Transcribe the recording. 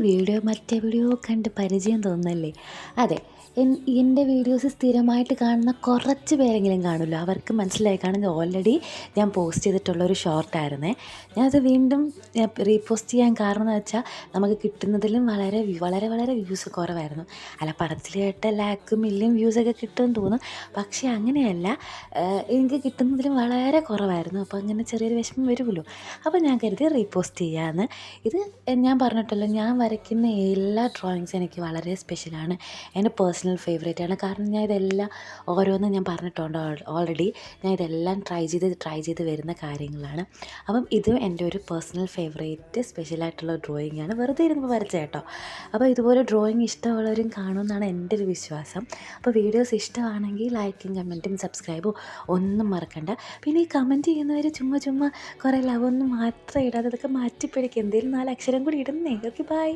Video മറ്റെവിടെയോ കണ്ട് പരിചയം തോന്നുന്നല്ലേ? അതെ. എൻ്റെ വീഡിയോസ് സ്ഥിരമായിട്ട് കാണുന്ന കുറച്ച് പേരെങ്കിലും കാണുമല്ലോ. അവർക്ക് മനസ്സിലായി കാണും. ഇത് ഓൾറെഡി ഞാൻ പോസ്റ്റ് ചെയ്തിട്ടുള്ളൊരു ഷോർട്ടായിരുന്നേ. ഞാനത് വീണ്ടും റീപോസ്റ്റ് ചെയ്യാൻ കാരണം എന്ന് വെച്ചാൽ നമുക്ക് കിട്ടുന്നതിലും വളരെ വളരെ വളരെ വ്യൂസ് കുറവായിരുന്നു. അല്ല, പടത്തിൽ കേട്ട ലാക്ക് മില്യൺ വ്യൂസൊക്കെ കിട്ടുമെന്ന് തോന്നും. പക്ഷേ അങ്ങനെയല്ല. എനിക്ക് കിട്ടുന്നതിലും വളരെ കുറവായിരുന്നു. അപ്പോൾ അങ്ങനെ ചെറിയൊരു വിഷമം വരുമല്ലോ. അപ്പോൾ ഞാൻ കരുതി റീപോസ്റ്റ് ചെയ്യാമെന്ന്. ഇത് ഞാൻ പറഞ്ഞിട്ടല്ലോ, ഞാൻ വരയ്ക്കുന്ന എല്ലാ ഡ്രോയിങ്സും എനിക്ക് വളരെ സ്പെഷ്യലാണ്. എൻ്റെ പേഴ്സണൽ ഫേവറേറ്റാണ്. കാരണം ഞാൻ ഇതെല്ലാം ഓരോന്നും ഞാൻ പറഞ്ഞിട്ടുണ്ട് ഓൾറെഡി. ഞാൻ ഇതെല്ലാം ട്രൈ ചെയ്ത് വരുന്ന കാര്യങ്ങളാണ്. അപ്പം ഇതും എൻ്റെ ഒരു പേഴ്സണൽ ഫേവറേറ്റ് സ്പെഷ്യലായിട്ടുള്ള ഡ്രോയിങ്ങാണ്. വെറുതെ ഇരുന്ന് വരച്ച കേട്ടോ. അപ്പോൾ ഇതുപോലെ ഡ്രോയിങ് ഇഷ്ടമുള്ളവരും കാണുമെന്നാണ് എൻ്റെ ഒരു വിശ്വാസം. അപ്പോൾ വീഡിയോസ് ഇഷ്ടമാണെങ്കിൽ ലൈക്കും കമൻറ്റും സബ്സ്ക്രൈബും ഒന്നും മറക്കണ്ട. പിന്നെ ഈ കമൻറ്റ് ചെയ്യുന്നവർ ചുമ്മാ കുറേ ലവൊന്നും മാത്രം ഇടാതെ അതൊക്കെ മാറ്റിപ്പിടിക്കുക. എന്തെങ്കിലും 4 അക്ഷരം കൂടി ഇടുന്നേ. Okay, by.